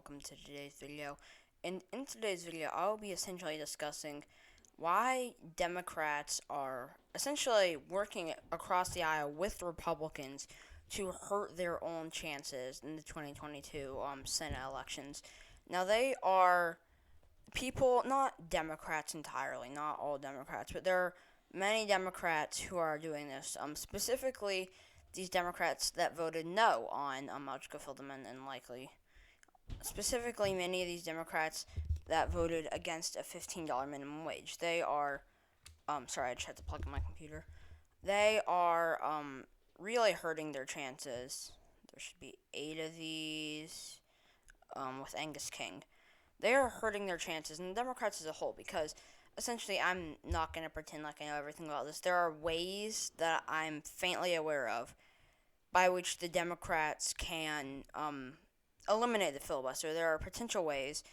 welcome to today's video. In today's video, I'll be essentially discussing why Democrats are essentially working across the aisle with Republicans to hurt their own chances in the 2022 Senate elections. Now, they are people, not Democrats entirely, not all Democrats, but there are many Democrats who are doing this. Specifically, these Democrats that voted no on I'll fill them in and likely. Specifically, many of these Democrats that voted against a $15 minimum wage. They are, sorry, I just had to plug in my computer. They are really hurting their chances. There should be 8 of these with Angus King. They are hurting their chances, and the Democrats as a whole, because essentially I'm not going to pretend like I know everything about this. There are ways that I'm faintly aware of by which the Democrats can eliminate the filibuster. There are potential ways,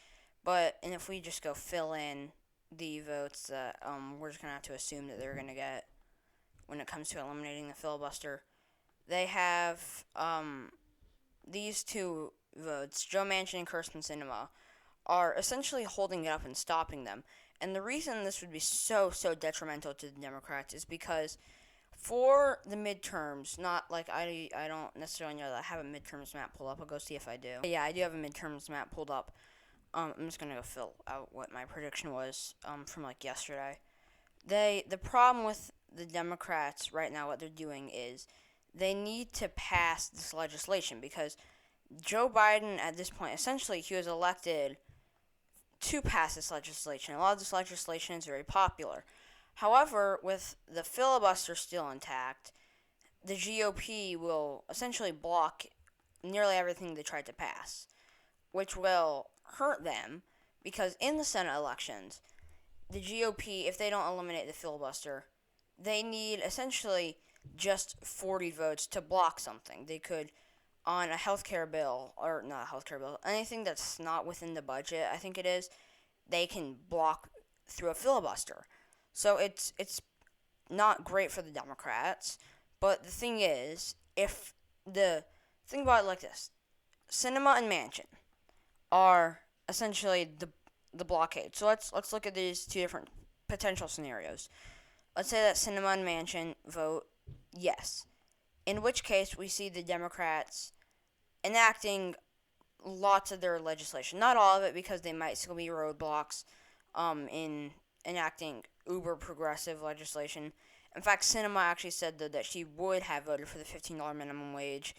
and if we just go fill in the votes that we're just going to have to assume that they're going to get when it comes to eliminating the filibuster, they have these two votes, Joe Manchin and Kirsten Sinema, are essentially holding it up and stopping them. And the reason this would be so detrimental to the Democrats is because for the midterms, not like I don't necessarily know that I have a midterms map pulled up. I'll go see if I do. Yeah, I do have a midterms map pulled up. I'm just gonna go fill out what my prediction was from like yesterday. The problem with the Democrats right now, what they're doing is they need to pass this legislation because Joe Biden at this point, essentially, he was elected to pass this legislation. A lot of this legislation is very popular. However, with the filibuster still intact, the GOP will essentially block nearly everything they tried to pass, which will hurt them because in the Senate elections, the GOP, if they don't eliminate the filibuster, they need essentially just 40 votes to block something. They could, on a healthcare bill, or not a healthcare bill, anything that's not within the budget, I think it is, they can block through a filibuster. So it's not great for the Democrats, but the thing is, if the think about it like this, Sinema and Manchin are essentially the blockade. So let's look at these two different potential scenarios. Let's say that Sinema and Manchin vote yes, in which case we see the Democrats enacting lots of their legislation. Not all of it, because they might still be roadblocks in enacting uber progressive legislation. In fact, Sinema actually said that she would have voted for the $15 minimum wage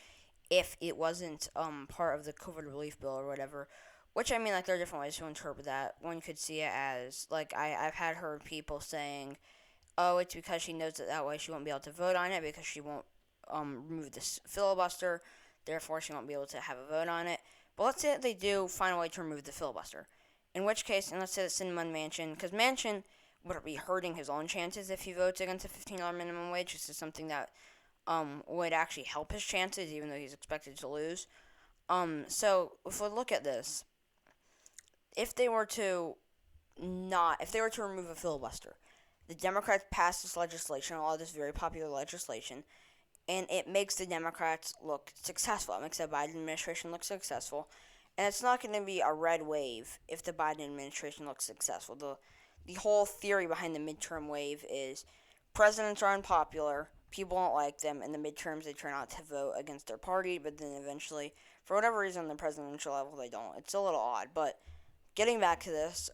if it wasn't part of the COVID relief bill or whatever. Which, I mean, like, there are different ways to interpret that. One could see it as, like, I've heard people saying, oh, it's because she knows that way she won't be able to vote on it because she won't remove this filibuster, therefore she won't be able to have a vote on it. But let's say that they do find a way to remove the filibuster. In which case, and let's say that Sinema and Manchin, because Manchin would be hurting his own chances if he votes against a $15 minimum wage. This is something that would actually help his chances, even though he's expected to lose. So if we look at this, if they were to remove a filibuster, the Democrats pass this legislation, a lot of this very popular legislation, and it makes the Democrats look successful. It makes the Biden administration look successful. And it's not going to be a red wave if the Biden administration looks successful. The whole theory behind the midterm wave is presidents are unpopular, people don't like them, in the midterms they turn out to vote against their party, but then eventually, for whatever reason, on the presidential level, they don't. It's a little odd, but getting back to this,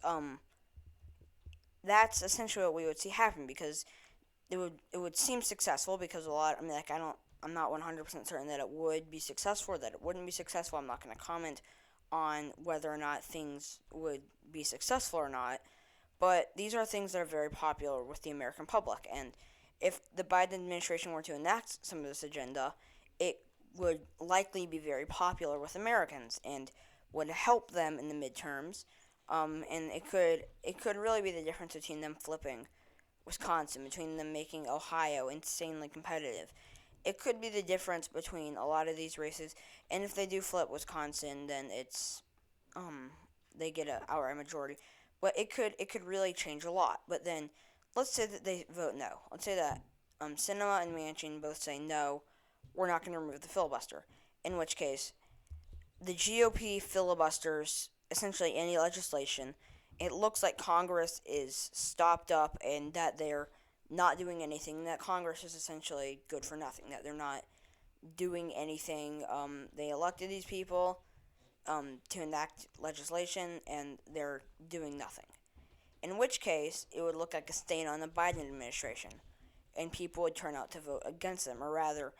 that's essentially what we would see happen, because it would seem successful, because I'm not 100% certain that it would be successful or that it wouldn't be successful. I'm not going to comment on whether or not things would be successful or not, but these are things that are very popular with the American public, and if the Biden administration were to enact some of this agenda, it would likely be very popular with Americans and would help them in the midterms, and it could really be the difference between them flipping Wisconsin, between them making Ohio insanely competitive. It could be the difference between a lot of these races, and if they do flip Wisconsin, then it's they get an outright majority. But it could really change a lot. But then let's say that they vote no. Let's say that Sinema and Manchin both say no, we're not going to remove the filibuster. In which case, the GOP filibusters essentially any legislation. It looks like Congress is stopped up and that they're not doing anything. That Congress is essentially good for nothing. That they're not doing anything. They elected these people to enact legislation, and they're doing nothing. In which case, it would look like a stain on the Biden administration, and people would turn out to vote against them, or rather,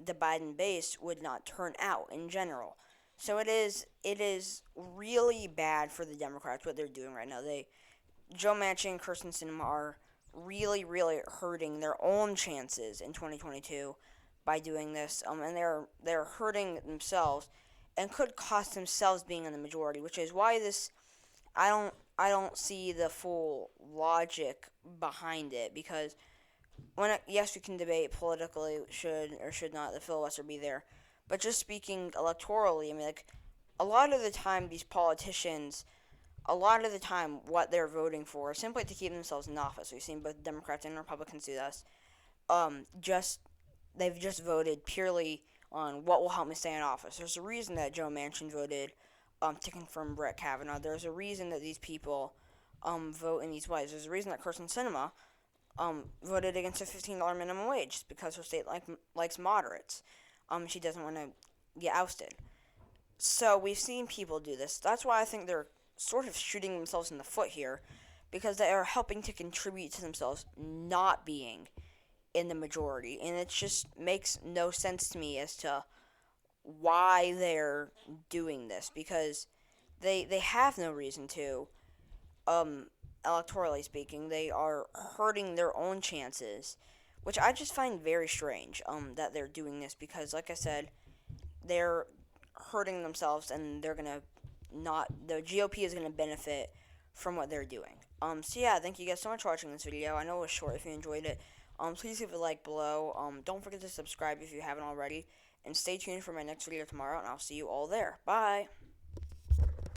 the Biden base would not turn out in general. So it is really bad for the Democrats what they're doing right now. Joe Manchin and Kirsten Sinema are really hurting their own chances in 2022 by doing this, and they're hurting themselves and could cost themselves being in the majority, which is why this I don't see the full logic behind it, because yes, we can debate politically should or should not the filibuster be there, but just speaking electorally, I mean, like, a lot of the time these politicians, a lot of the time what they're voting for is simply to keep themselves in office. We've seen both Democrats and Republicans do this. Just they've just voted purely on what will help me stay in office. There's a reason that Joe Manchin voted to confirm Brett Kavanaugh. There's a reason that these people vote in these ways. There's a reason that Kirsten Sinema voted against a $15 minimum wage just because her state likes moderates. She doesn't want to get ousted. So we've seen people do this. That's why I think they're sort of shooting themselves in the foot here, because they are helping to contribute to themselves not being in the majority, and it just makes no sense to me as to why they're doing this, because they have no reason to. Electorally speaking, they are hurting their own chances, which I just find very strange. That they're doing this, because, like I said, they're hurting themselves, and they're gonna not the GOP is gonna benefit from what they're doing. So yeah, thank you guys so much for watching this video. I know it was short. If you enjoyed it, please leave a like below. Don't forget to subscribe if you haven't already, and stay tuned for my next video tomorrow, and I'll see you all there. Bye.